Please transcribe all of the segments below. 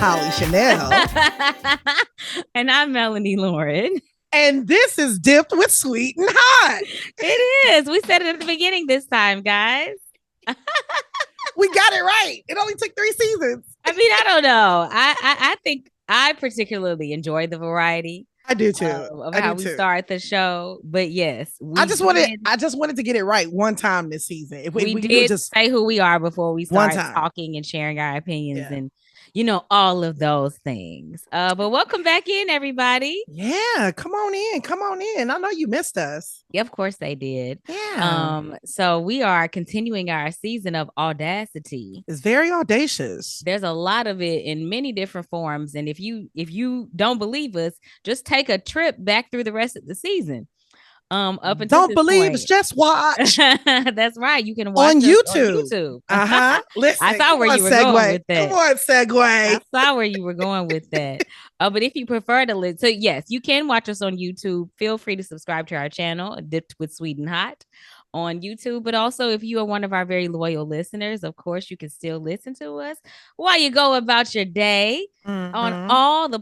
Hollee Chanel. And I'm Melanie Loren. And this is Dipped with Sweet and Hot. It is. We said it at the beginning this time, guys. We got it right. It only took 3 seasons. I mean, I don't know. I think I particularly enjoy the variety. I do too. Of how we start the show. But yes, I just wanted to get it right one time this season. If we did just say who we are before we start talking and sharing our opinions and all of those things. But welcome back in, everybody. Yeah, come on in. I know you missed us. Yeah, of course they did. Yeah. So we are continuing our season of Audacity. It's very audacious. There's a lot of it in many different forms. And if you don't believe us, just take a trip back through the rest of the season. Up until don't believe us, just watch. That's right. You can watch on YouTube. Listen, I saw where you were going with that. Come on, segue. I saw where you were going with that. But if you prefer to listen, so yes, you can watch us on YouTube. Feel free to subscribe to our channel, Dipped with Sweet and Hot, on YouTube. But also, if you are one of our very loyal listeners, of course, you can still listen to us while you go about your day on all the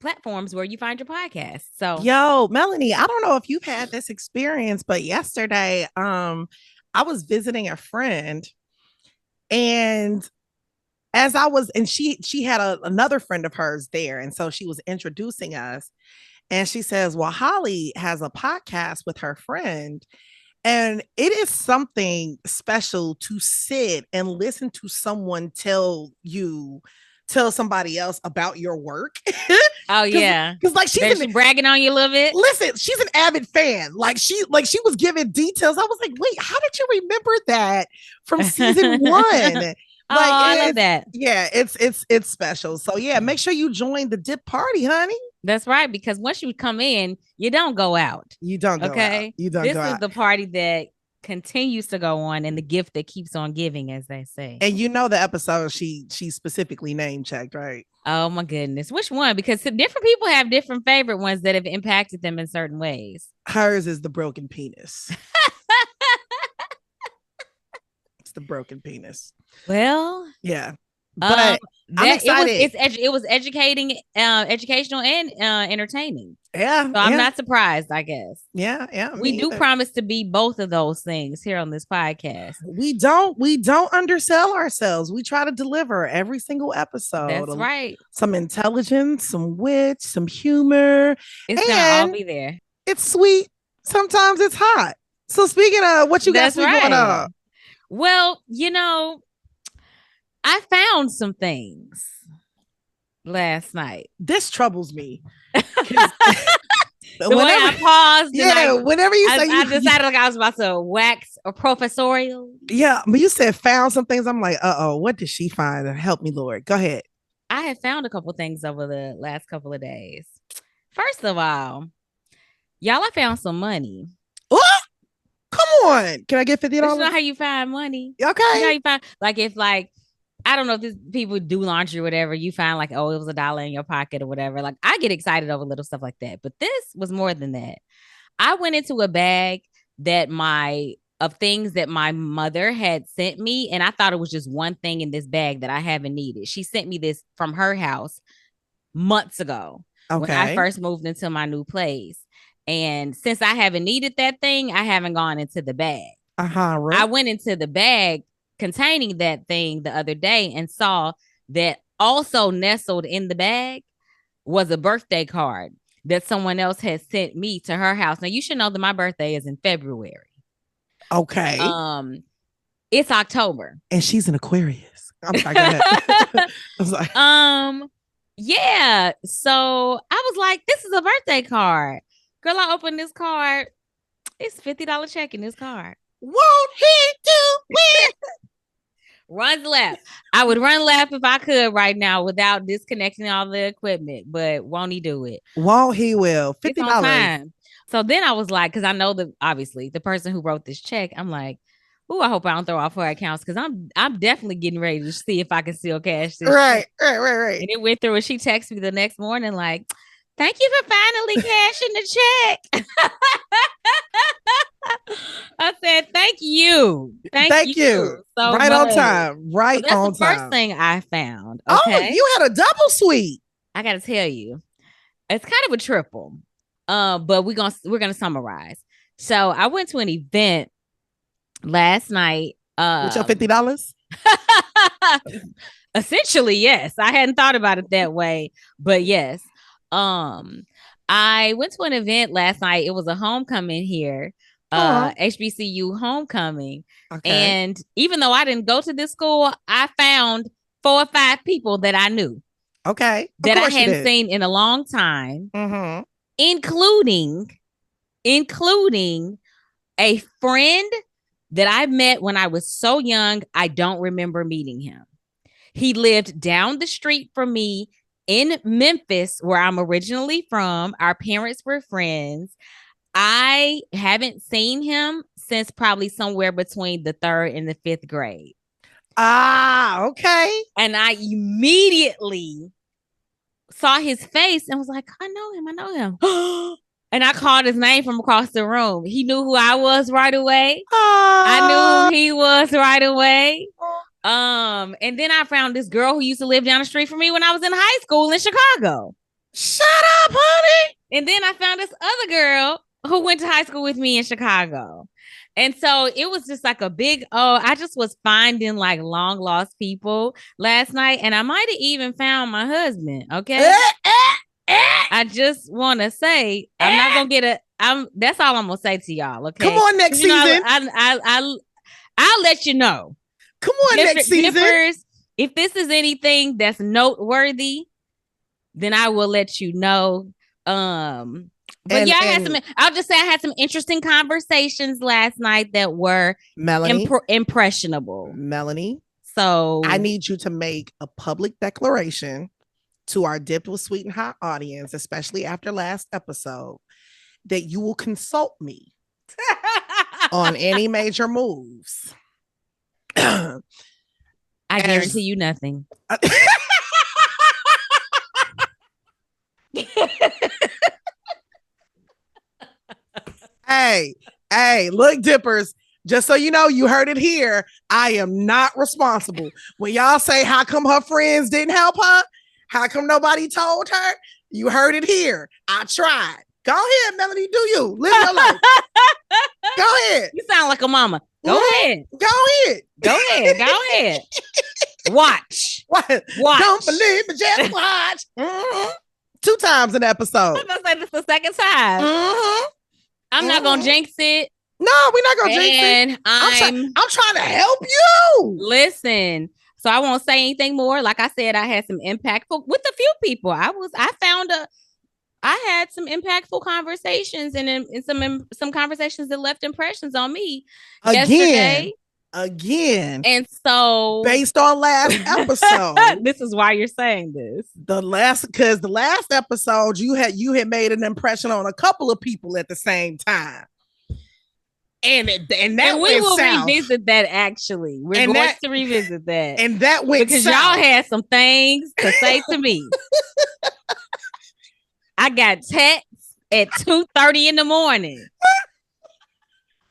platforms where you find your podcast. So, yo, Melanie, I don't know if you've had this experience, but yesterday, I was visiting a friend, and as I was, and she had another friend of hers there, and so she was introducing us, and she says, "Well, Hollee has a podcast with her friend." And it is something special to sit and listen to someone tell somebody else about your work. Oh yeah, because like she's bragging on you a little bit. Listen, she's an avid fan. Like she was giving details. I was like, wait, how did you remember that from season 1? I love that. Yeah, it's special. So yeah, make sure you join the dip party, honey. That's right, because once you come in, you don't go out. You don't go out. You don't go out. This is the party that continues to go on and the gift that keeps on giving, as they say. And you know the episode she specifically name checked, right? Oh my goodness. Which one? Because different people have different favorite ones that have impacted them in certain ways. Hers is the broken penis. It's the broken penis. Well, yeah. But I'm excited. It was educational and entertaining. Yeah. So I'm not surprised, I guess. Yeah. We do promise to be both of those things here on this podcast. We don't undersell ourselves. We try to deliver every single episode. That's right. Some intelligence, some wit, some humor. It's gonna all be there. It's sweet. Sometimes it's hot. So speaking of what you got going on. Well, I found some things last night. This troubles me. Whenever I paused, whenever you say, I decided like I was about to wax a professorial. Yeah, but you said found some things. I'm like, what did she find? Help me, Lord. Go ahead. I had found a couple things over the last couple of days. First of all, y'all, I found some money. What? Come on. Can I get $50? You know how you find money? Okay. You know how you find, if I don't know if this people do laundry or whatever, you find it was $1 in your pocket or whatever. Like I get excited over little stuff like that. But this was more than that. I went into a bag of things that my mother had sent me. And I thought it was just one thing in this bag that I haven't needed. She sent me this from her house months ago when I first moved into my new place. And since I haven't needed that thing, I haven't gone into the bag. Right. I went into the bag containing that thing the other day and saw that also nestled in the bag was a birthday card that someone else had sent me to her house. Now you should know that my birthday is in February. Okay. It's October. And she's an Aquarius. I'm sorry, go ahead. I was like, yeah. So I was like, this is a birthday card. Girl, I opened this card. It's $50 check in this card. Won't he do it? Runs left. I would run left if I could right now without disconnecting all the equipment, but won't he do it? Won't he will. $50. So then I was like, because I know that obviously the person who wrote this check, I'm like, ooh, I hope I don't throw off her accounts because I'm definitely getting ready to see if I can still cash this. Right. And it went through and she texted me the next morning like, thank you for finally cashing the check. I said, thank you. Thank Thank you. you so Right on much. time. So Right that's on the first time. thing I found. Oh, Okay. you had a double suite. I gotta tell you, it's kind of a triple. But we're gonna summarize. So I went to an event last night. With your $50? Essentially, yes. I hadn't thought about it that way, but yes. Um, I went to an event last night. It was a homecoming here, HBCU homecoming. Okay. And even though I didn't go to this school, I found 4 or 5 people that I knew Okay. Of that I course you hadn't did. seen in a long time, Mm-hmm. including a friend that I met when I was so young. I don't remember meeting him. He lived down the street from me in Memphis, where I'm originally from. Our parents were friends. I haven't seen him since probably somewhere between the 3rd and the 5th grade. Ah, okay. And I immediately saw his face and was like, I know him. I know him. And I called his name from across the room. He knew who I was right away. I knew who he was right away. And then I found this girl who used to live down the street from me when I was in high school in Chicago. Shut up, honey. And then I found this other girl who went to high school with me in Chicago. And so it was just like a big, I just was finding like long lost people last night. And I might have even found my husband. Okay. I just want to say, I'm not going to get that's all I'm going to say to y'all. Okay. Come on next season. I'll let you know. Come on next season. Dippers, if this is anything that's noteworthy, then I will let you know. But I'll just say I had some interesting conversations last night that were Melanie impressionable. Melanie, so I need you to make a public declaration to our Dipped with Sweet and Hot audience, especially after last episode, that you will consult me on any major moves. I guarantee you nothing. Hey, look, Dippers, just so you know, you heard it here. I am not responsible. When y'all say, how come her friends didn't help her? How come nobody told her? You heard it here. I tried. Go ahead, Melanie, do you. Live your life. Go ahead. You sound like a mama. Go ahead. Go ahead. Go ahead. Go ahead. Watch. What? Don't believe me, just watch. 2 times an episode. I'm going to say this the second time. I'm not going to jinx it. No, we're not going to jinx it. I'm trying to help you. Listen. So I won't say anything more. Like I said, I had some impactful with a few people. I had some impactful conversations and some conversations that left impressions on me yesterday. Again. And so based on last episode, this is why you're saying this. Because the last episode you had made an impression on a couple of people at the same time. And we will south. Revisit that. Actually, we're going to revisit that, and that went because south. Y'all had some things to say to me. I got texts at 2:30 in the morning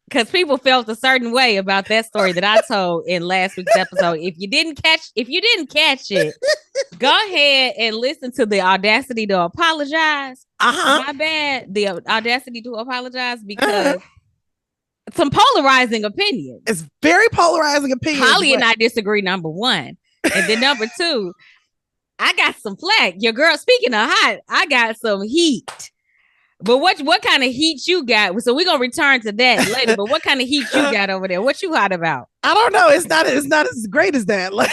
because people felt a certain way about that story that I told in last week's episode. If you didn't catch it, go ahead and listen to the Audacity to Apologize. My bad. The Audacity to Apologize, because. Some polarizing opinions. It's very polarizing opinions. Hollee and I disagree, number one. And then number 2, I got some flack. Your girl, speaking of hot, I got some heat. But what kind of heat you got? So we're going to return to that later. But what kind of heat you got over there? What you hot about? I don't know. It's not as great as that. Like,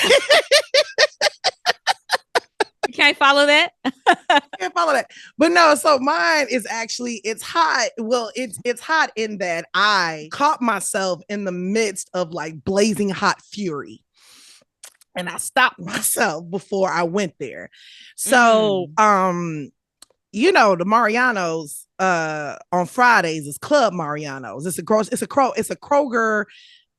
you can't follow that? Can't follow that. But no, so mine is actually, it's hot. Well, it's hot in that I caught myself in the midst of like blazing hot fury. And I stopped myself before I went there. So the Mariano's on Fridays is Club Mariano's. It's a Kroger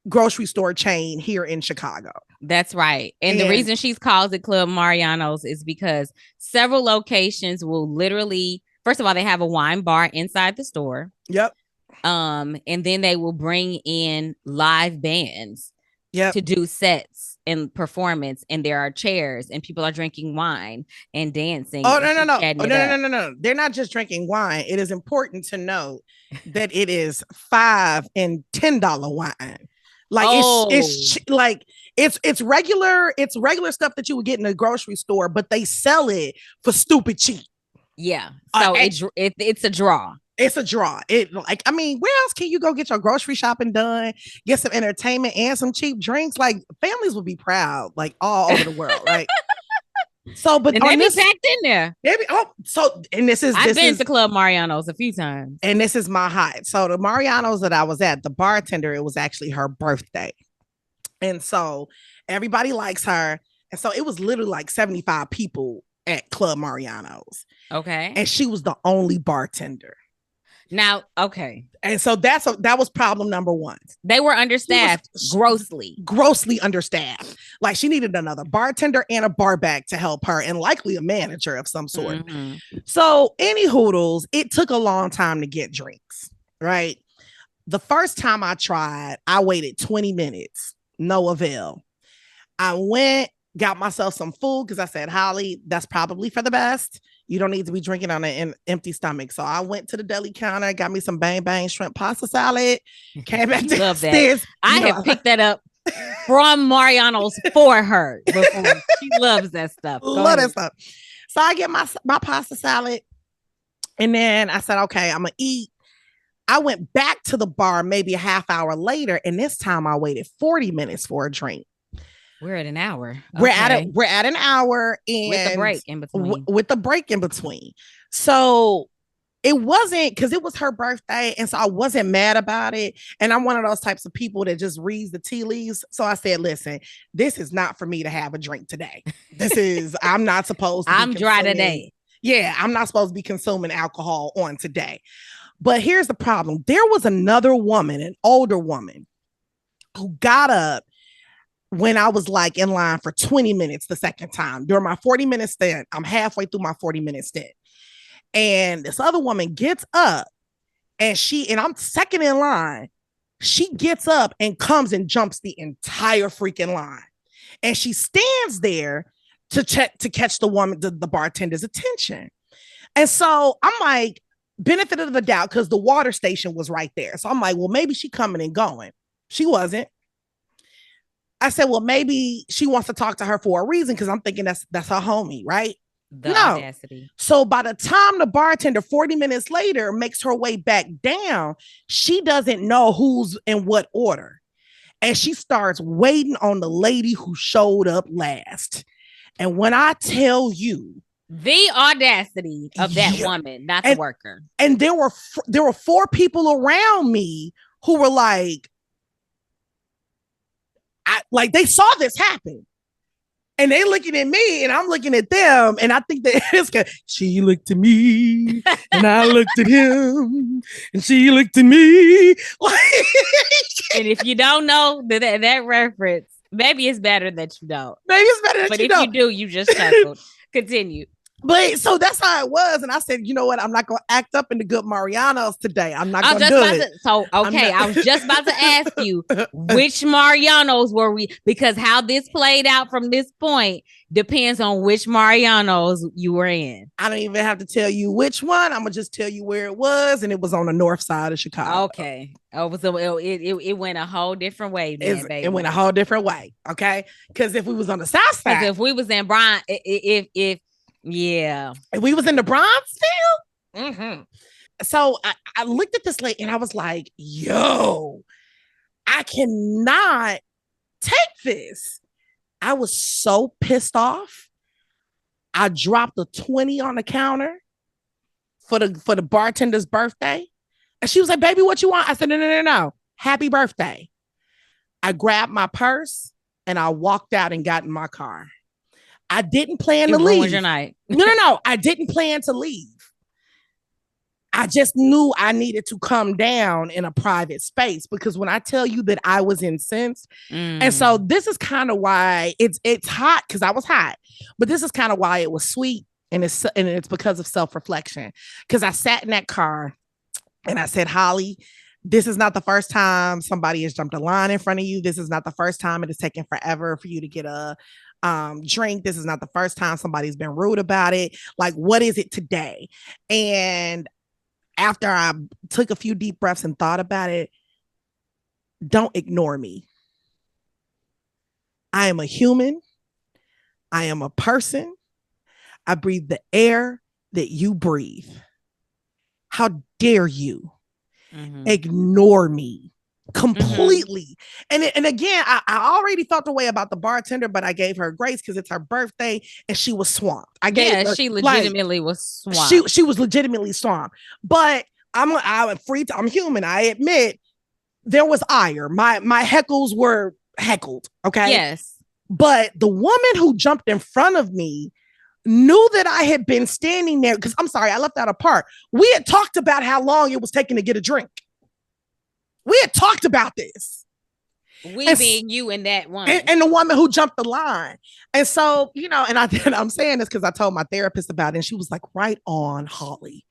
grocery store chain here in Chicago. That's right. And the reason she calls it Club Mariano's is because several locations will literally, first of all, they have a wine bar inside the store. Yep. And then they will bring in live bands Yep. to do sets and performance, and there are chairs and people are drinking wine and dancing. Oh, and no, no, no. chatting Oh, it no, no, no, up. no, no. They're not just drinking wine. It is important to note that it is $5 and $10 wine. Like Oh, it's like it's regular stuff that you would get in a grocery store, but they sell it for stupid cheap. yeah. So it's a draw. It's a draw. It like, I mean, where else can you go get your grocery shopping done, get some entertainment and some cheap drinks? Like families will be proud, like all over the world, right? So, but And on they be this, packed in there. maybe, oh, so and this is I've this been is to Club Mariano's a few times. and this is my high. So the Mariano's that I was at, the bartender, it was actually her birthday, and so everybody likes her, and so it was literally like 75 people at Club Mariano's, Okay. and she was the only bartender. Now, okay. And so that was problem number one. They were understaffed, grossly understaffed. Like she needed another bartender and a bar back to help her, and likely a manager of some sort. Mm-hmm. So, any hoodles, it took a long time to get drinks, right? The first time I tried, I waited 20 minutes, no avail. I went, got myself some food because I said, Hollee, that's probably for the best. You don't need to be drinking on an empty stomach. So I went to the deli counter, got me some bang bang shrimp pasta salad, came back downstairs. I have picked that up from Mariano's for her before. She loves that stuff. Love that stuff. So I get my pasta salad, and then I said, okay, I'm gonna eat. I went back to the bar maybe a half hour later, and this time I waited 40 minutes for a drink. We're at an hour. We're at an hour, and with the break in between. With the break in between. So it wasn't, because it was her birthday, and so I wasn't mad about it. And I'm one of those types of people that just reads the tea leaves. So I said, listen, this is not for me to have a drink today. I'm not supposed to. I'm dry today. Yeah, I'm not supposed to be consuming alcohol on today. But here's the problem. There was another woman, an older woman, who got up when I was like in line for 20 minutes the second time. During my 40-minute stint, I'm halfway through my 40-minute stint. And this other woman gets up, and I'm second in line. She gets up and comes and jumps the entire freaking line. And she stands there to catch the bartender's attention. And so I'm like, benefit of the doubt, because the water station was right there. So I'm like, well, maybe she coming and going. She wasn't. I said, well, maybe she wants to talk to her for a reason, because I'm thinking that's her homie, right? The audacity. So by the time the bartender 40 minutes later makes her way back down, she doesn't know who's in what order. And she starts waiting on the lady who showed up last. And when I tell you, the audacity of that woman, not the worker. And there were 4 people around me who were like they saw this happen. And they looking at me, and I'm looking at them, and I think that it's she looked at me, and I looked at him, and she looked at me. And if you don't know that reference, maybe it's better that you don't. Maybe it's better that you don't. But if you do, you just chuckled. Continue. But so that's how it was. And I said, you know what? I'm not going to act up in the good Mariano's today. I'm not going to do it. I was just about to ask you, which Mariano's were we? Because how this played out from this point depends on which Mariano's you were in. I don't even have to tell you which one. I'm going to just tell you where it was. And it was on the north side of Chicago. Okay. It went a whole different way. Then, baby. It went a whole different way. Okay. Because if we was on the south side. Because if we was in Brian, yeah. And we was in the Bronx still. Mm-hmm. So I looked at this lady, and I was like, yo, I cannot take this. I was so pissed off. I dropped a 20 on the counter for the bartender's birthday. And she was like, baby, what you want? I said, no. Happy birthday. I grabbed my purse, and I walked out and got in my car. I didn't plan to leave. Your night. No. I didn't plan to leave. I just knew I needed to come down in a private space, because when I tell you that I was incensed, and so this is kind of why it's hot, because I was hot, but this is kind of why it was sweet, and it's because of self-reflection. Because I sat in that car, and I said, Hollee, This is not the first time somebody has jumped a line in front of you. This is not the first time it has taken forever for you to get a drink. This is not the first time somebody's been rude about it. Like, what is it today? And after I took a few deep breaths and thought about it, don't ignore me. I am a human. I am a person. I breathe the air that you breathe. How dare you ignore me completely? And again, I already felt the way about the bartender, but I gave her grace because it's her birthday and she was swamped. She legitimately was swamped. She was legitimately swamped. But I'm human. I admit there was ire. My heckles were heckled. Okay. Yes. But the woman who jumped in front of me knew that I had been standing there because I'm sorry, I left that apart. We had talked about how long it was taking to get a drink. We had talked about this. Being you and that one. And the woman who jumped the line. And so, and I'm saying this because I told my therapist about it, and she was like, right on, Hollee.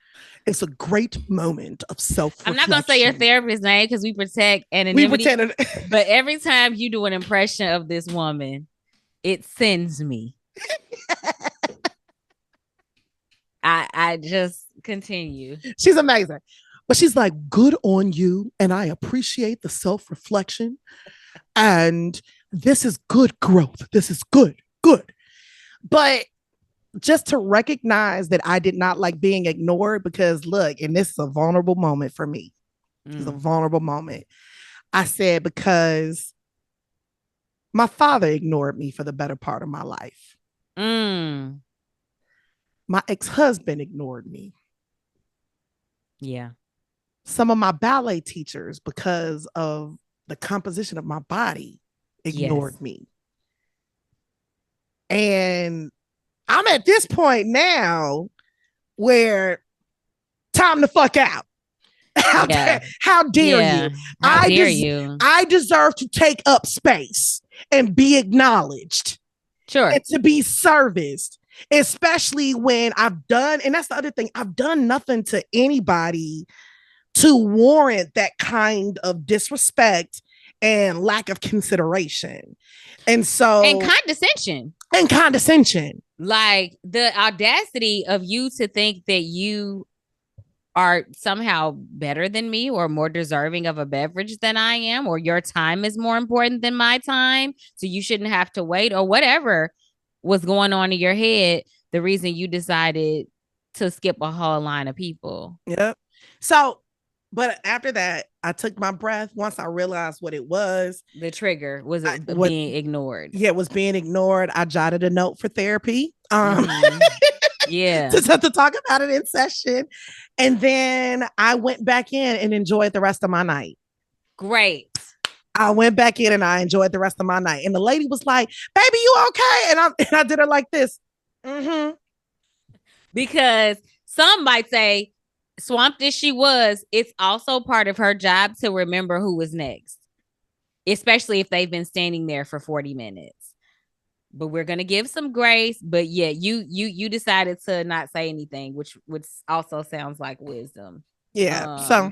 It's a great moment of self-reflection. I'm not going to say your therapist's name because we protect anonymity. But every time you do an impression of this woman, it sends me. I just continue. She's amazing. But she's like, good on you. And I appreciate the self-reflection. And this is good growth. This is good. But just to recognize that I did not like being ignored because look, and this is a vulnerable moment for me. It's a vulnerable moment. I said, because my father ignored me for the better part of my life. My ex-husband ignored me. Yeah. Some of my ballet teachers, because of the composition of my body, ignored me. And I'm at this point now where time to fuck out. How dare you? How dare you? I deserve to take up space and be acknowledged. Sure. And to be serviced, especially when I've done, and that's the other thing, I've done nothing to anybody to warrant that kind of disrespect and lack of consideration. And condescension. Like the audacity of you to think that you are somehow better than me or more deserving of a beverage than I am, or your time is more important than my time, so you shouldn't have to wait, or whatever was going on in your head, the reason you decided to skip a whole line of people. Yep. So, but after that, I took my breath. Once I realized what it was. The trigger was being ignored. Yeah, it was being ignored. I jotted a note for therapy. Yeah. to talk about it in session. And then I went back in and enjoyed the rest of my night. Great. I went back in and I enjoyed the rest of my night. And the lady was like, baby, you okay? And I did her like this. Because some might say, swamped as she was, it's also part of her job to remember who was next, especially if they've been standing there for 40 minutes. But we're going to give some grace. But yeah, you decided to not say anything, which also sounds like wisdom. Yeah.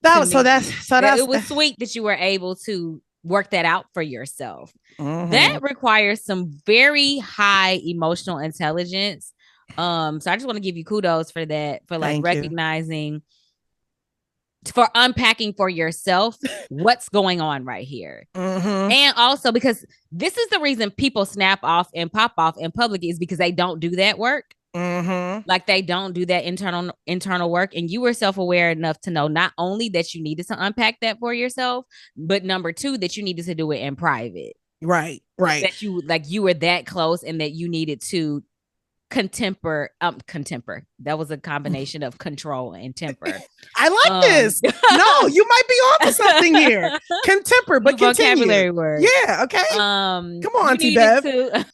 It was sweet that you were able to work that out for yourself. That requires some very high emotional intelligence. So I just want to give you kudos for that, for like recognizing, for unpacking for yourself what's going on right here. And also because this is the reason people snap off and pop off in public, is because they don't do that work. Like they don't do that internal work. And you were self-aware enough to know not only that you needed to unpack that for yourself, but number two, that you needed to do it in private. Right. That you were that close and that you needed to contemper. That was a combination of control and temper. I like this. No, you might be onto something here. Contemper, but vocabulary word. Yeah. Okay. Come on, T-Bev.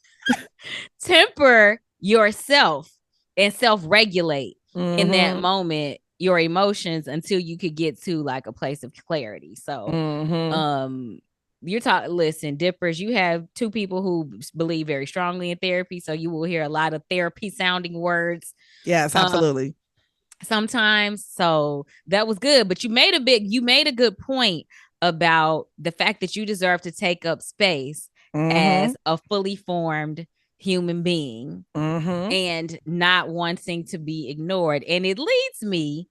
Temper yourself and self-regulate in that moment your emotions until you could get to like a place of clarity. So you're talking, listen, dippers, you have two people who believe very strongly in therapy, so you will hear a lot of therapy sounding words. Yes, absolutely. sometimes. So that was good. But you made a good point about the fact that you deserve to take up space Mm-hmm. as a fully formed human being Mm-hmm. and not wanting to be ignored. And it leads me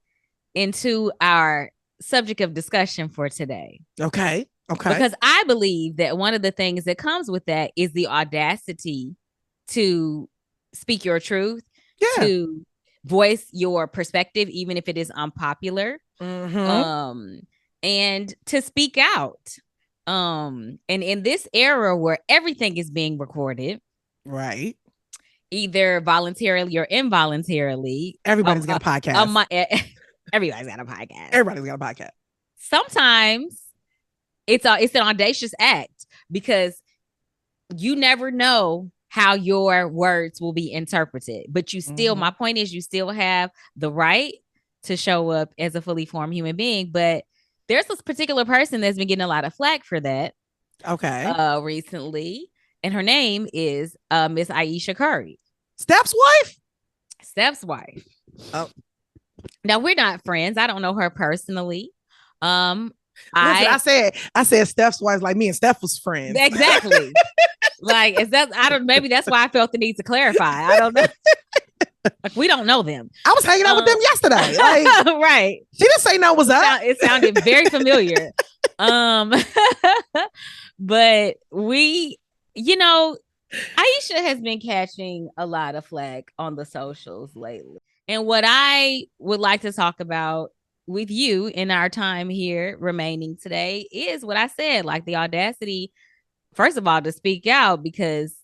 into our subject of discussion for today. Okay. Okay. Because I believe that one of the things that comes with that is the audacity to speak your truth, Yeah. to voice your perspective, even if it is unpopular, Mm-hmm. um, and to speak out. And in this era where everything is being recorded, Right. either voluntarily or involuntarily, Everybody's got a podcast. everybody's got a podcast. Everybody's got a podcast. Sometimes it's an audacious act because you never know how your words will be interpreted. But you still, my point is, you still have the right to show up as a fully formed human being. But there's this particular person that's been getting a lot of flack for that. Okay. Recently, and her name is Miss Ayesha Curry, Steph's wife. Steph's wife. Oh. Now we're not friends. I don't know her personally. Listen, I said Steph's wife like me and Steph was friends. Exactly. Like, is that, I don't, maybe that's why I felt the need to clarify. I don't know. Like, we don't know them. I was hanging out with them yesterday. Like, right. She didn't say no was up. It sounded very familiar. But we, Ayesha has been catching a lot of flack on the socials lately. And what I would like to talk about with you in our time here remaining today is what I said, like the audacity, first of all, to speak out, because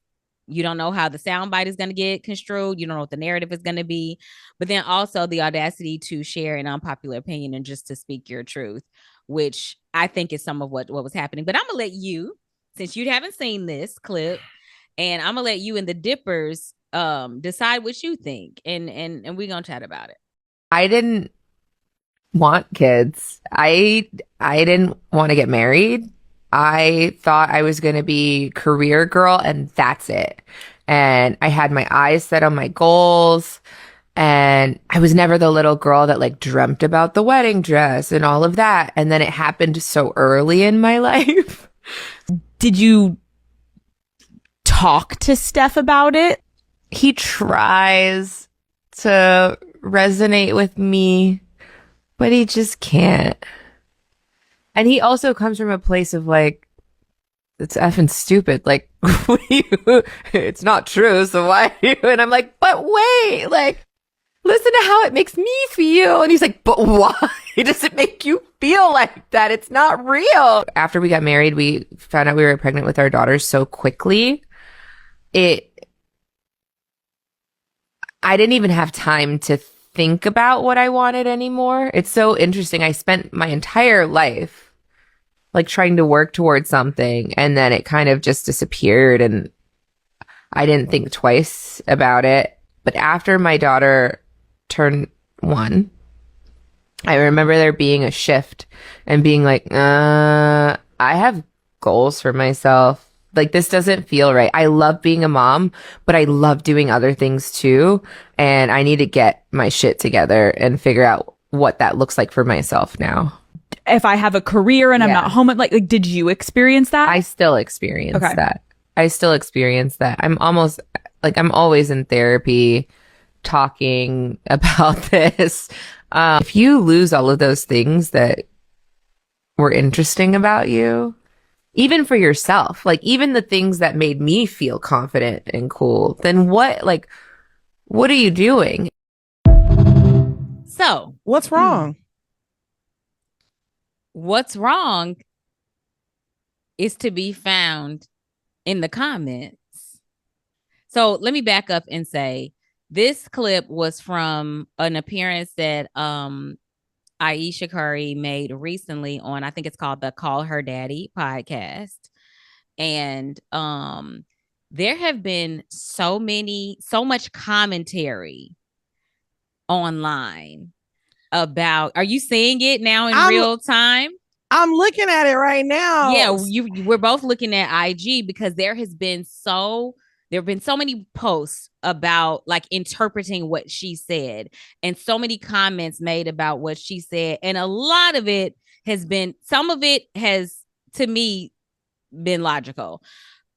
you don't know how the soundbite is going to get construed. You don't know what the narrative is going to be. But then also the audacity to share an unpopular opinion and just to speak your truth, which I think is some of what was happening. But I'm going to let you, since you haven't seen this clip, and I'm going to let you and the Dippers decide what you think. And we're going to chat about it. I didn't want kids. I didn't want to get married. I thought I was going to be career girl and that's it. And I had my eyes set on my goals, and I was never the little girl that like dreamt about the wedding dress and all of that. And then it happened so early in my life. Did you talk to Steph about it? He tries to resonate with me, but he just can't. And he also comes from a place of like, it's effing stupid. Like, it's not true. So why are you? And I'm like, but wait, like, listen to how it makes me feel. And he's like, but why does it make you feel like that? It's not real. After we got married, we found out we were pregnant with our daughters so quickly. I didn't even have time to think about what I wanted anymore. It's so interesting. I spent my entire life like trying to work towards something, and then it kind of just disappeared, and I didn't think twice about it. But after my daughter turned 1, I remember there being a shift and being like, I have goals for myself. Like, this doesn't feel right. I love being a mom, but I love doing other things too. And I need to get my shit together and figure out what that looks like for myself now. If I have a career and I'm not home, like did you experience that? I still experience that. I still experience that. I'm always in therapy talking about this. If you lose all of those things that were interesting about you, even for yourself, like even the things that made me feel confident and cool, then what are you doing? So what's wrong? What's wrong is to be found in the comments. So let me back up and say this clip was from an appearance that Ayesha Curry made recently on, I think it's called the Call Her Daddy podcast. And there have been so much commentary online about, are you seeing it now in real time? I'm looking at it right now. Yeah, we're both looking at IG because there has been so there have been so many posts about like interpreting what she said and so many comments made about what she said. And a lot of it has been, some of it has, to me, been logical.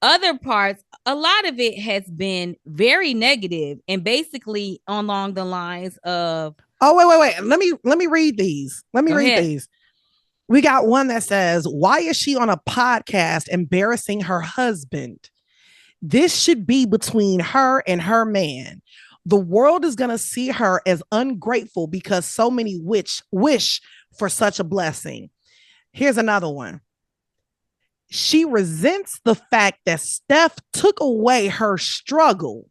Other parts, a lot of it has been very negative and basically along the lines of, oh, wait. Let me read these. Go ahead. These. We got one that says, why is she on a podcast embarrassing her husband? This should be between her and her man. The world is going to see her as ungrateful because so many wish for such a blessing. Here's another one. She resents the fact that Steph took away her struggle.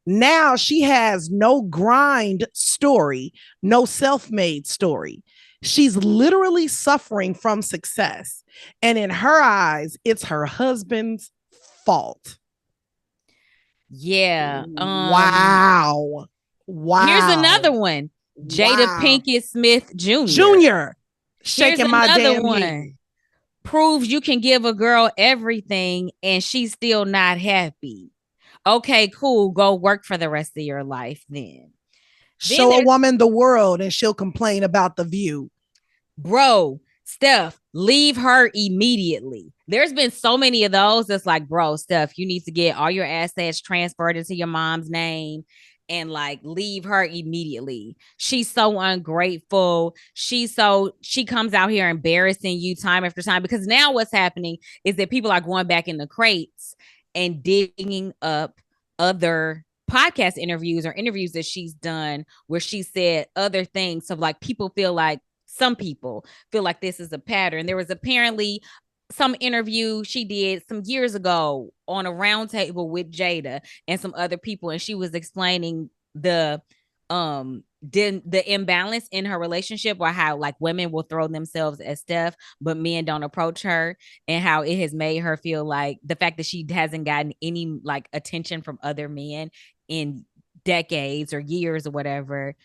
Now she has no grind story, no self-made story. She's literally suffering from success. And in her eyes, it's her husband's fault. Yeah. Wow. Here's another one. Jada Pinkett Smith Jr. Shaking my damn head. Proves you can give a girl everything and she's still not happy. Okay, cool. Go work for the rest of your life then. Show a woman the world and she'll complain about the view. Bro, Steph, leave her immediately. There's been so many of those that's like, bro, Steph, you need to get all your assets transferred into your mom's name and like leave her immediately. She's so ungrateful. She comes out here embarrassing you time after time, because now what's happening is that people are going back in the crates and digging up other podcast interviews or interviews that she's done where she said other things. So like some people feel like this is a pattern. There was apparently some interview she did some years ago on a round table with Jada and some other people, and she was explaining the imbalance in her relationship, or how like women will throw themselves at Steph but men don't approach her, and how it has made her feel like the fact that she hasn't gotten any like attention from other men in decades or years or whatever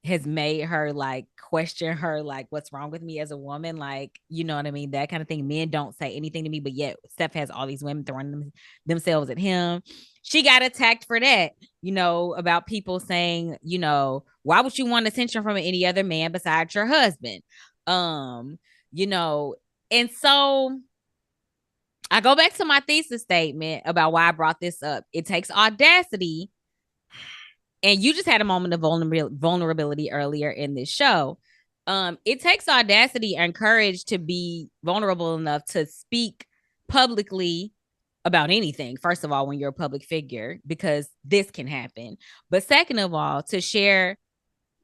has made her like question her, like, what's wrong with me as a woman? Like, you know what I mean? That kind of thing. Men don't say anything to me, but yet Steph has all these women throwing themselves at him. She got attacked for that, you know, about people saying, you know, why would you want attention from any other man besides your husband? You know, and so I go back to my thesis statement about why I brought this up. It takes audacity. And you just had a moment of vulnerability earlier in this show. It takes audacity and courage to be vulnerable enough to speak publicly about anything. First of all, when you're a public figure, because this can happen. But second of all, to share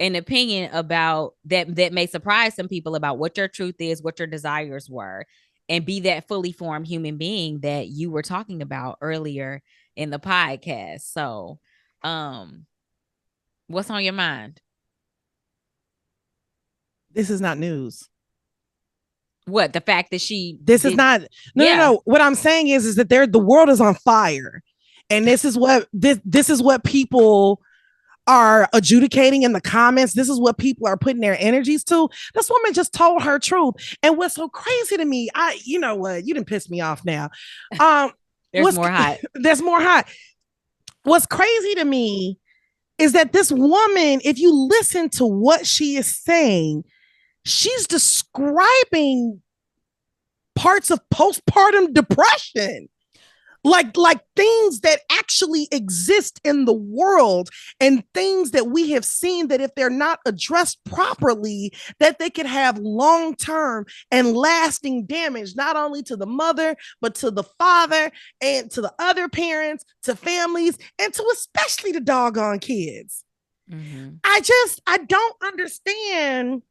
an opinion about that may surprise some people about what your truth is, what your desires were, and be that fully formed human being that you were talking about earlier in the podcast. So, what's on your mind? This is not news. What? The fact that she... is not... No. What I'm saying is that the world is on fire. And this is what people are adjudicating in the comments. This is what people are putting their energies to. This woman just told her truth. And what's so crazy to me, you know what? You didn't piss me off now. There's more hot. There's more hot. What's crazy to me is that this woman, if you listen to what she is saying, she's describing parts of postpartum depression, like things that actually exist in the world, and things that we have seen that if they're not addressed properly, that they could have long-term and lasting damage, not only to the mother, but to the father and to the other parents, to families, and to especially the doggone kids. Mm-hmm. I don't understand.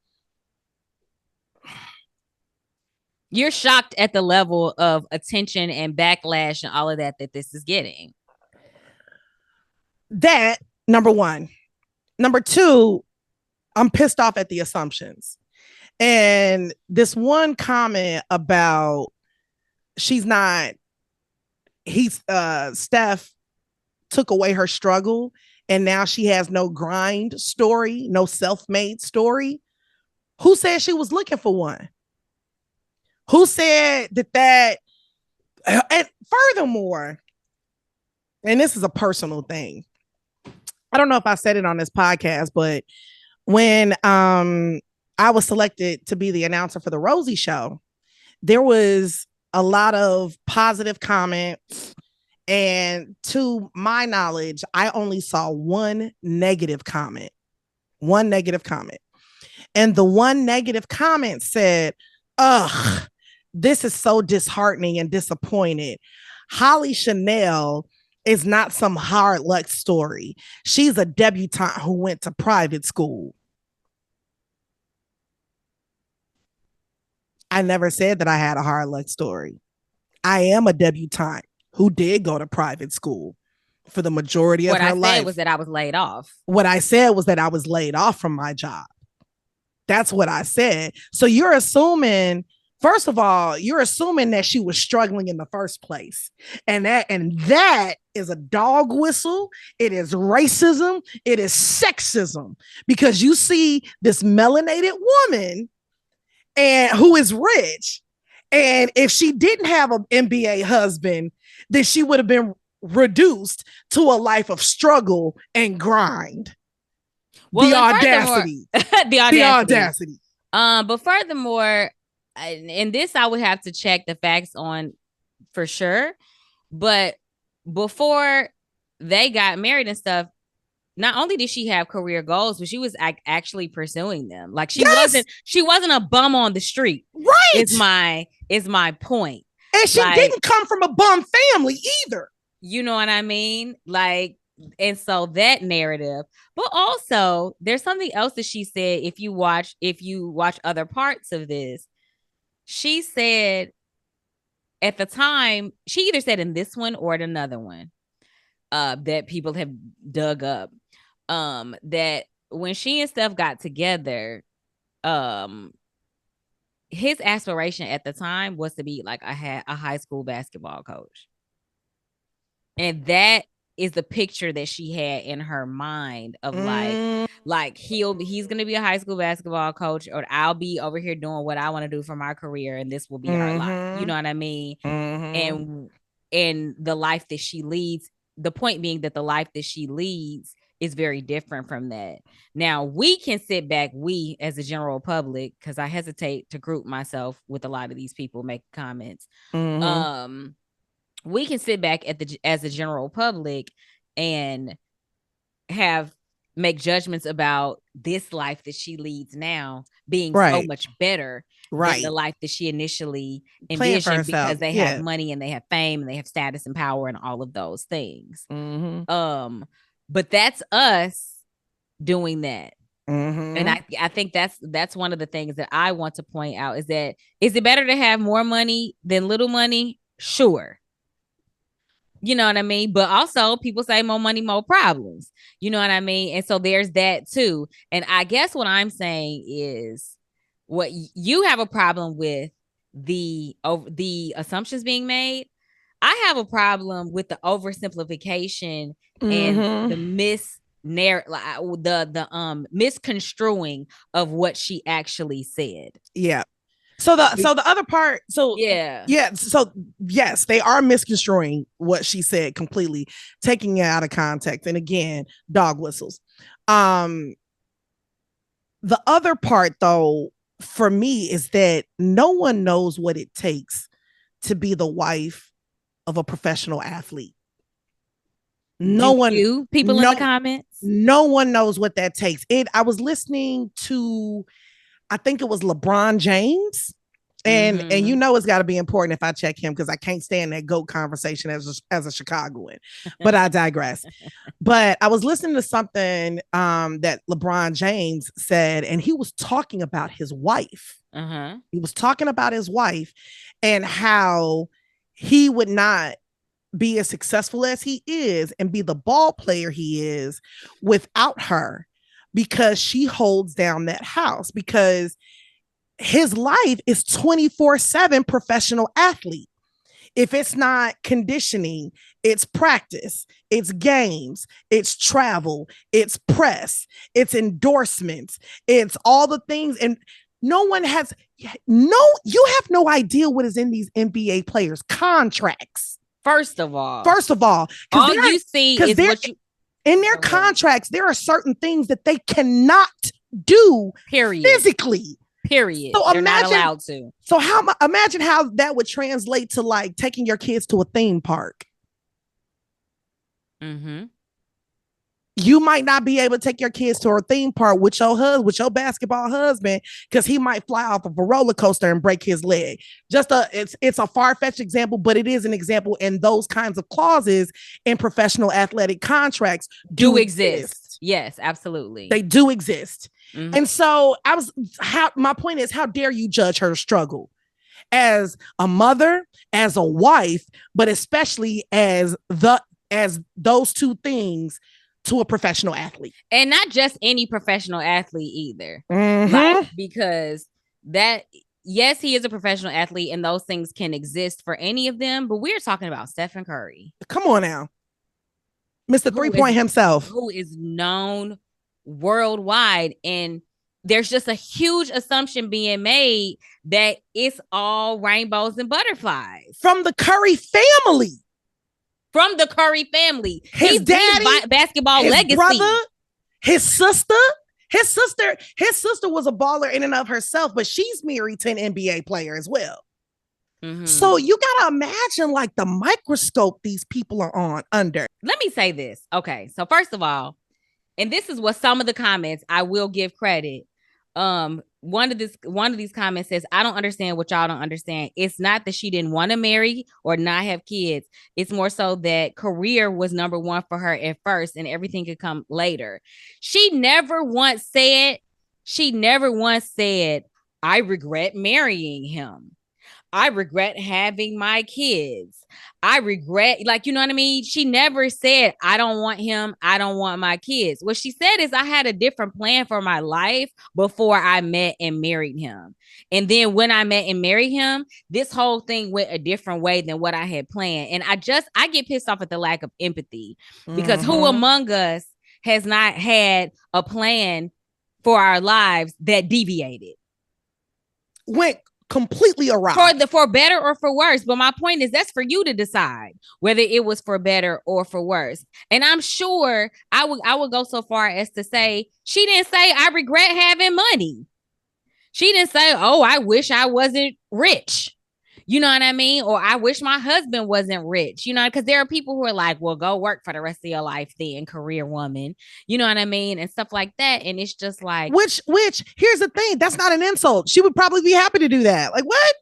You're shocked at the level of attention and backlash and all of that this is getting. That, number one. Number two, I'm pissed off at the assumptions. And this one comment about Steph took away her struggle and now she has no grind story, no self-made story. Who said she was looking for one? Who said that? And furthermore, and this is a personal thing. I don't know if I said it on this podcast, but when I was selected to be the announcer for the Rosie show, there was a lot of positive comments. And to my knowledge, I only saw one negative comment. One negative comment. And the one negative comment said, ugh, this is so disheartening and disappointed. Holly Chanel is not some hard luck story. She's a debutante who went to private school. I never said that I had a hard luck story. I am a debutante who did go to private school for the majority of her life. What I said was that I was laid off. What I said was that I was laid off from my job. That's what I said. So you're assuming, first of all, you're assuming that she was struggling in the first place. And that is a dog whistle. It is racism. It is sexism. Because you see this melanated woman and who is rich. And if she didn't have an MBA husband, then she would have been reduced to a life of struggle and grind. Well, the audacity. The audacity. But furthermore, and this I would have to check the facts on for sure. But before they got married and stuff, not only did she have career goals, but she was actually pursuing them. Like she wasn't a bum on the street. Right. Is my point. And she didn't come from a bum family either. You know what I mean? Like, and so that narrative, but also there's something else that she said. If you watch other parts of this, she said at the time, she either said in this one or in another one, that people have dug up, that when she and Steph got together, his aspiration at the time was to be like a high school basketball coach. And that is the picture that she had in her mind of like he's going to be a high school basketball coach, or I'll be over here doing what I want to do for my career. And this will be our life. You know what I mean? And the life that she leads, the point being that the life that she leads is very different from that. Now we can sit back, we as a general public, because I hesitate to group myself with a lot of these people making comments. We can sit back as a general public and make judgments about this life that she leads now being so much better than the life that she initially envisioned, because they have money and they have fame and they have status and power and all of those things. But that's us doing that. And I think that's one of the things that I want to point out is it better to have more money than little money? Sure. You know what I mean? But also people say more money, more problems. You know what I mean? And so there's that too. And I guess what I'm saying is what you have a problem with the assumptions being made. I have a problem with the oversimplification and the misconstruing of what she actually said. Yeah. So the other part, so yes, they are misconstruing what she said completely, taking it out of context. And again, dog whistles. The other part though, for me, is that no one knows what it takes to be the wife of a professional athlete. People in the comments. No one knows what that takes. I was listening to, I think it was LeBron James. And you know it's got to be important if I check him, because I can't stand that GOAT conversation as a Chicagoan. But I digress. But I was listening to something that LeBron James said, and he was talking about his wife. He was talking about his wife and how he would not be as successful as he is and be the ball player he is without her, because she holds down that house, because his life is 24/7 professional athlete. If it's not conditioning, it's practice, it's games, it's travel, it's press, it's endorsements, it's all the things. And you have no idea what is in these NBA players' contracts. First of all, all you see is what you in their contracts. There are certain things that they cannot do. Period. Physically. Period. So they're not allowed to. So imagine how that would translate to like taking your kids to a theme park. Mm-hmm. You might not be able to take your kids to a theme park with your basketball husband, because he might fly off of a roller coaster and break his leg. It's a far-fetched example, but it is an example. And those kinds of clauses in professional athletic contracts do exist. Yes, absolutely. They do exist. Mm-hmm. And so my point is, how dare you judge her struggle as a mother, as a wife, but especially as those two things to a professional athlete. And not just any professional athlete either. Mm-hmm. Like, because yes, he is a professional athlete and those things can exist for any of them, but we're talking about Stephen Curry. Come on now. Mr. 3-point himself. Who is known worldwide. And there's just a huge assumption being made that it's all rainbows and butterflies. From the Curry family. His daddy, basketball his legacy. Brother, his sister. His sister was a baller in and of herself, but she's married to an NBA player as well. Mm-hmm. So you gotta imagine like the microscope these people are under. Let me say this. Okay, so first of all, and this is what some of the comments, I will give credit. One of these comments says, I don't understand what y'all don't understand. It's not that she didn't want to marry or not have kids. It's more so that career was number one for her at first and everything could come later. She never once said, I regret marrying him. I regret having my kids. I regret, like, you know what I mean? She never said, I don't want him. I don't want my kids. What she said is, I had a different plan for my life before I met and married him. And then when I met and married him, this whole thing went a different way than what I had planned. And I get pissed off at the lack of empathy, because who among us has not had a plan for our lives that deviated? Went completely awry. For better or for worse. But my point is, that's for you to decide whether it was for better or for worse. And I'm sure I would go so far as to say, she didn't say, I regret having money. She didn't say, oh, I wish I wasn't rich. You know what I mean? Or I wish my husband wasn't rich, you know, because there are people who are like, well, go work for the rest of your life then, career woman. You know what I mean? And stuff like that. And it's just like, which here's the thing. That's not an insult. She would probably be happy to do that. Like, what?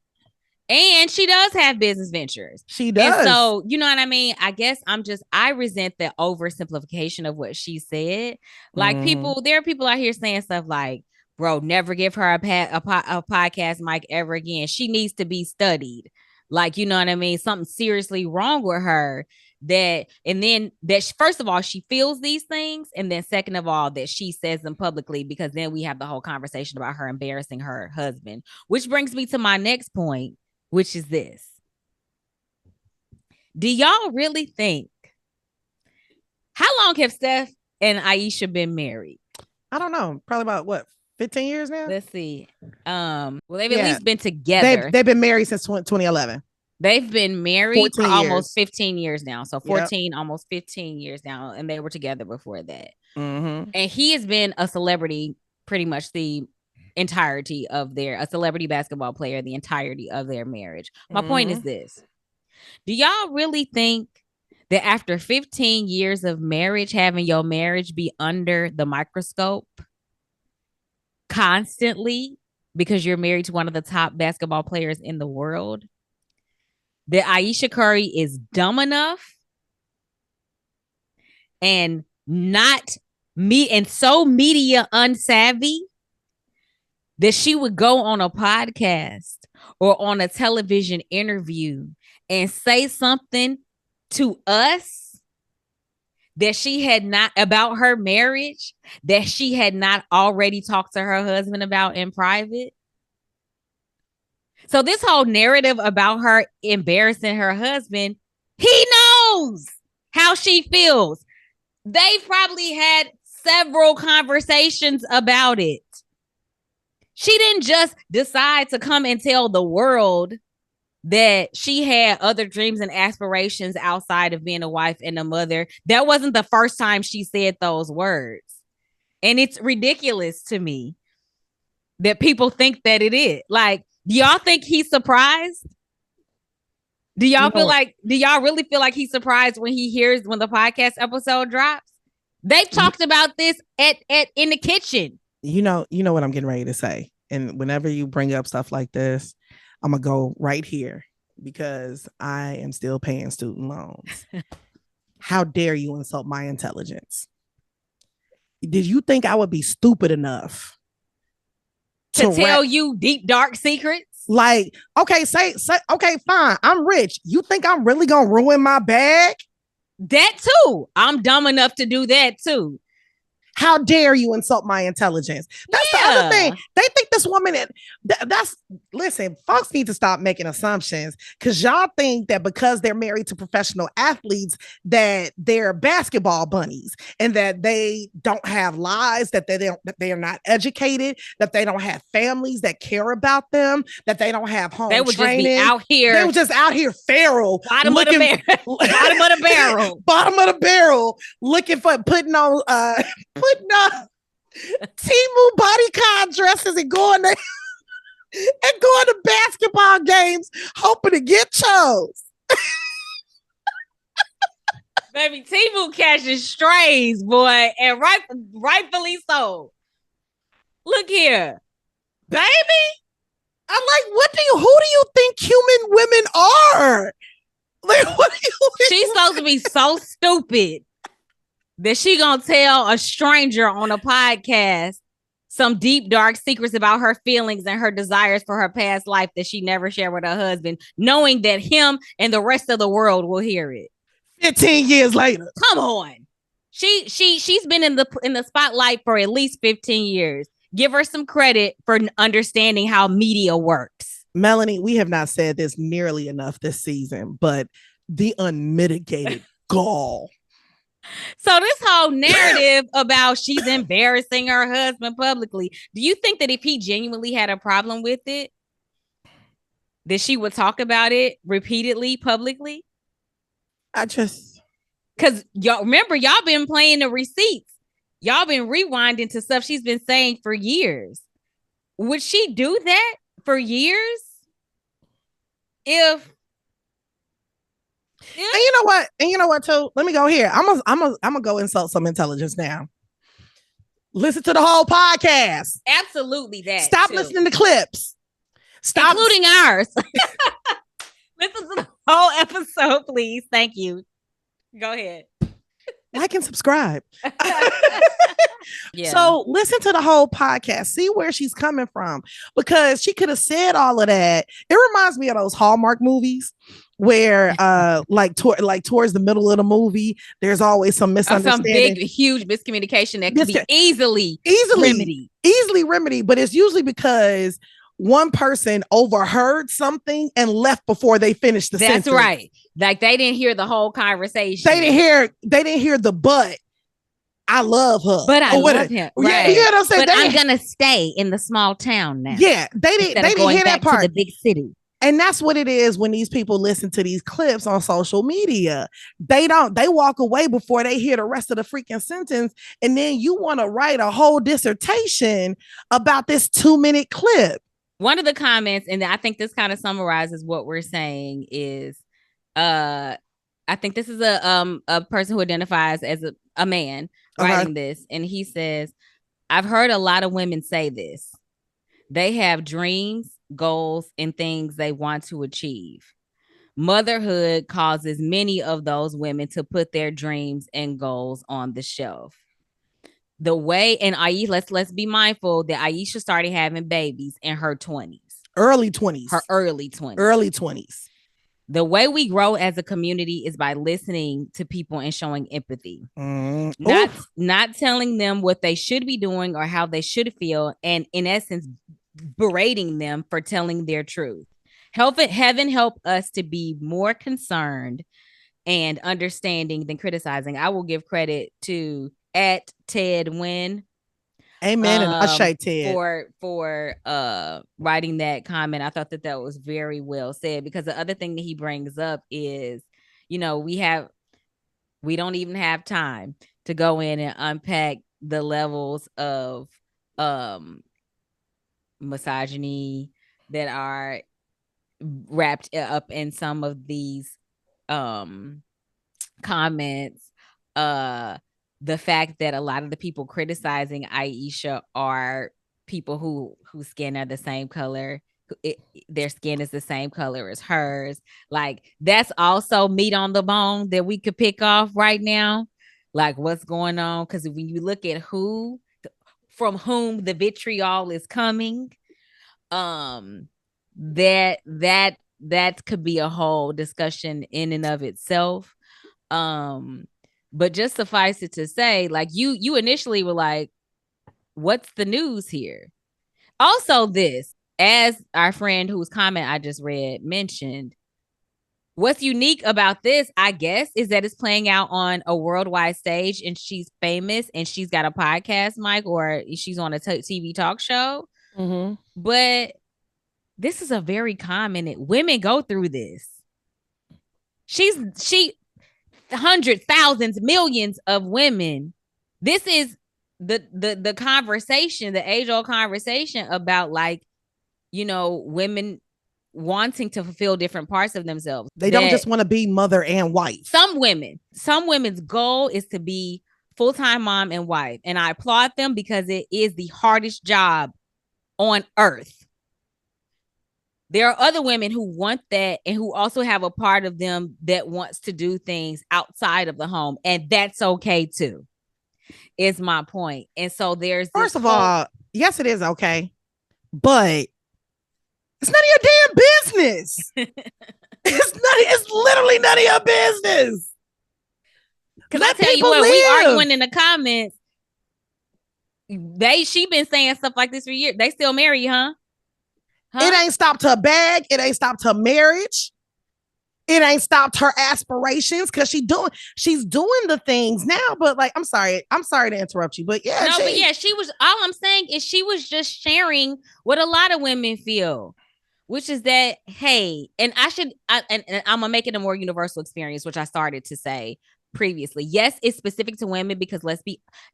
And she does have business ventures. She does. And so, you know what I mean? I guess I resent the oversimplification of what she said. Like there are people out here saying stuff like, bro, never give her a podcast mic ever again. She needs to be studied. Like, you know what I mean? Something seriously wrong with her. First of all, she feels these things. And then second of all, that she says them publicly, because then we have the whole conversation about her embarrassing her husband, which brings me to my next point, which is this. Do y'all really think, how long have Steph and Ayesha been married? I don't know. Probably about what? 15 years now? Let's see. Well, they've at least been together. They've been married since 2011. They've been married for almost 15 years now. So 14, almost 15 years now. And they were together before that. Mm-hmm. And he has been a celebrity pretty much the entirety of a celebrity basketball player, the entirety of their marriage. My point is this. Do y'all really think that after 15 years of marriage, having your marriage be under the microscope constantly because you're married to one of the top basketball players in the world, that Ayesha Curry is dumb enough and so media unsavvy that she would go on a podcast or on a television interview and say something to us that she had not, about her marriage, that she had not already talked to her husband about in private? So this whole narrative about her embarrassing her husband, he knows how she feels. They've probably had several conversations about it. She didn't just decide to come and tell the world that she had other dreams and aspirations outside of being a wife and a mother. That wasn't the first time she said those words. And it's ridiculous to me that people think that it is. Like, do y'all think he's surprised? Do y'all do y'all really feel like he's surprised when he hears when the podcast episode drops? They've talked about this at in the kitchen. You know what I'm getting ready to say. And whenever you bring up stuff like this, I'm gonna go right here because I am still paying student loans. How dare you insult my intelligence? Did you think I would be stupid enough to tell you deep, dark secrets? Like, okay, say, okay, fine. I'm rich. You think I'm really gonna ruin my bag? That too. I'm dumb enough to do that too. How dare you insult my intelligence? That's the other thing. They think this woman, listen, folks need to stop making assumptions because y'all think that because they're married to professional athletes that they're basketball bunnies and that they don't have lives, that they are not educated, that they don't have families that care about them, that they don't have home training. Just be out here. They were just out here feral. Bottom of the barrel. Bottom of the barrel, looking for putting on Temu bodycon dresses and going to basketball games, hoping to get chose. Baby, Temu catches strays, boy, and rightfully so. Look here, baby. I'm like, who do you think human women are? Like, what do you think? She's supposed to be so stupid that she gonna tell a stranger on a podcast some deep, dark secrets about her feelings and her desires for her past life that she never shared with her husband, knowing that him and the rest of the world will hear it. 15 years later. Come on. She's been in the spotlight for at least 15 years. Give her some credit for understanding how media works. Melanie, we have not said this nearly enough this season, but the unmitigated gall. So this whole narrative about she's embarrassing her husband publicly, do you think that if he genuinely had a problem with it, that she would talk about it repeatedly publicly? Because y'all remember, y'all been playing the receipts. Y'all been rewinding to stuff she's been saying for years. Would she do that for years? And you know what too? Let me go here. I'm gonna go insult some intelligence now. Listen to the whole podcast. Absolutely that. Stop listening to clips. Stop, including ours. Listen to the whole episode, please. Thank you. Go ahead. Like and subscribe. Yeah. So listen to the whole podcast. See where she's coming from, because she could have said all of that. It reminds me of those Hallmark movies where towards the middle of the movie, there's always some misunderstanding. Some big, huge miscommunication that could be easily remedied. But it's usually because one person overheard something and left before they finished the sentence. That's right. Like they didn't hear the whole conversation. They didn't hear the but. I love her. But I love him. Right. Yeah, you know what I'm saying? But I'm gonna stay in the small town now. Yeah, they didn't hear that part. To the big city. And that's what it is when these people listen to these clips on social media. They walk away before they hear the rest of the freaking sentence. And then you want to write a whole dissertation about this 2-minute clip. One of the comments, and I think this kind of summarizes what we're saying, is I think this is a person who identifies as a man writing this. And he says, I've heard a lot of women say this. They have dreams, goals, and things they want to achieve. Motherhood causes many of those women to put their dreams and goals on the shelf. The way, and let's be mindful that Ayesha started having babies in her 20s. Early 20s. Her early 20s. Early 20s. The way we grow as a community is by listening to people and showing empathy. Not telling them what they should be doing or how they should feel, and in essence, berating them for telling their truth. Heaven help us to be more concerned and understanding than criticizing. I will give credit to @Ted Wynn. Amen. And I shaked it for writing that comment. I thought that was very well said, because the other thing that he brings up is, we don't even have time to go in and unpack the levels of misogyny that are wrapped up in some of these comments. The fact that a lot of the people criticizing Ayesha are people whose skin are the same color. Their skin is the same color as hers. Like, that's also meat on the bone that we could pick off right now. Like, what's going on? Because when you look at from whom the vitriol is coming, that could be a whole discussion in and of itself. But just suffice it to say, like, you initially were like, what's the news here? Also, this, as our friend whose comment I just read mentioned, what's unique about this, I guess, is that it's playing out on a worldwide stage, and she's famous, and she's got a podcast mic, or she's on a TV talk show. Mm-hmm. But this is a very common. Women go through this. She hundreds, thousands, millions of women. This is the conversation, the age-old conversation about, like, women wanting to fulfill different parts of themselves. They don't just want to be mother and wife. Some women's goal is to be full-time mom and wife. And I applaud them, because it is the hardest job on earth. There are other women who want that, and who also have a part of them that wants to do things outside of the home. And that's okay too, is my point. And so there's First of all, yes, it is okay, but it's none of your damn business. It's literally none of your business. Because I tell you what, we arguing in the comments. She been saying stuff like this for years. They still married, huh? It ain't stopped her bag. It ain't stopped her marriage. It ain't stopped her aspirations, because she's doing the things now. But, like, I'm sorry to interrupt you, but yeah. She was, all I'm saying is she was just sharing what a lot of women feel, which is that, hey, and I'm gonna make it a more universal experience, which I started to say previously. Yes, it's specific to women, because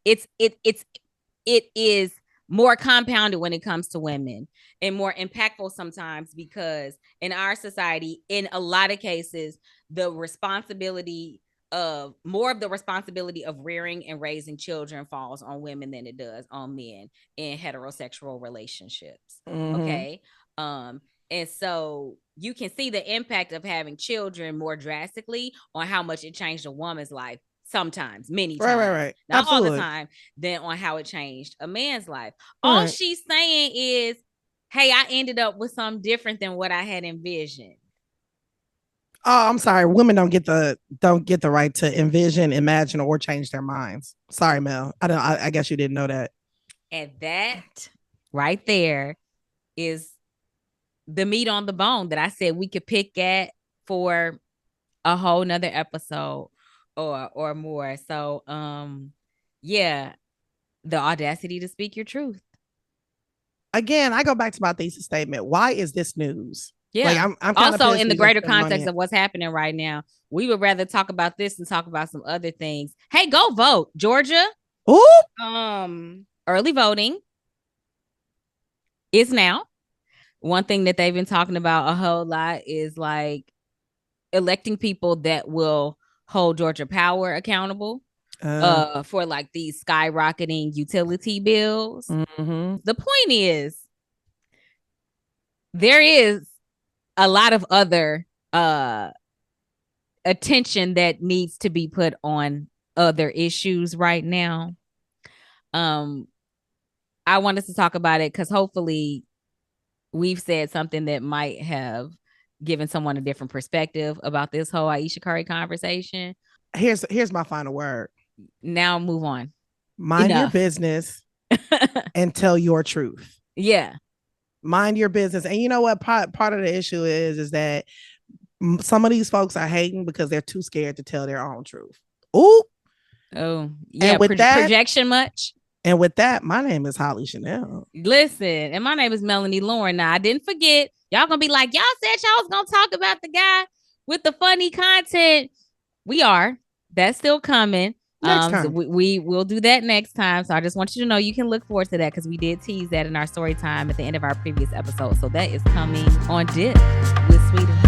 it is more compounded when it comes to women, and more impactful sometimes, because in our society, in a lot of cases, more of the responsibility of rearing and raising children falls on women than it does on men in heterosexual relationships. Mm-hmm. Okay. And so you can see the impact of having children more drastically on how much it changed a woman's life. Sometimes, many times, right. Not Absolutely. all the time, than on how it changed a man's life. All she's saying is, hey, I ended up with something different than what I had envisioned. Oh, I'm sorry. Women don't get the right to envision, imagine, or change their minds. Sorry, Mel. I guess you didn't know that. And that right there is the meat on the bone that I said we could pick at for a whole nother episode or more. So yeah, the audacity to speak your truth. Again, I go back to my thesis statement. Why is this news? Yeah. Like, I'm also in the greater context of what's happening right now, we would rather talk about this than talk about some other things. Hey, go vote, Georgia. Ooh. Early voting is now. One thing that they've been talking about a whole lot is, like, electing people that will hold Georgia Power accountable for, like, these skyrocketing utility bills. Mm-hmm. The point is, there is a lot of other attention that needs to be put on other issues right now. I want us to talk about it because hopefully we've said something that might have given someone a different perspective about this whole Ayesha Curry conversation. Here's my final word. Now move on. Mind your business and tell your truth. Yeah. Mind your business. And you know what? Part of the issue is that some of these folks are hating because they're too scared to tell their own truth. Ooh. Oh, yeah. And with that, projection much? And with that, my name is Hollee Chanel. Listen, and my name is Melanie Loren. Now, I didn't forget. Y'all gonna be like, y'all said y'all was gonna talk about the guy with the funny content. We are. That's still coming. Next time. So we will do that next time. So I just want you to know you can look forward to that because we did tease that in our story time at the end of our previous episode. So that is coming on Dip with Sweet and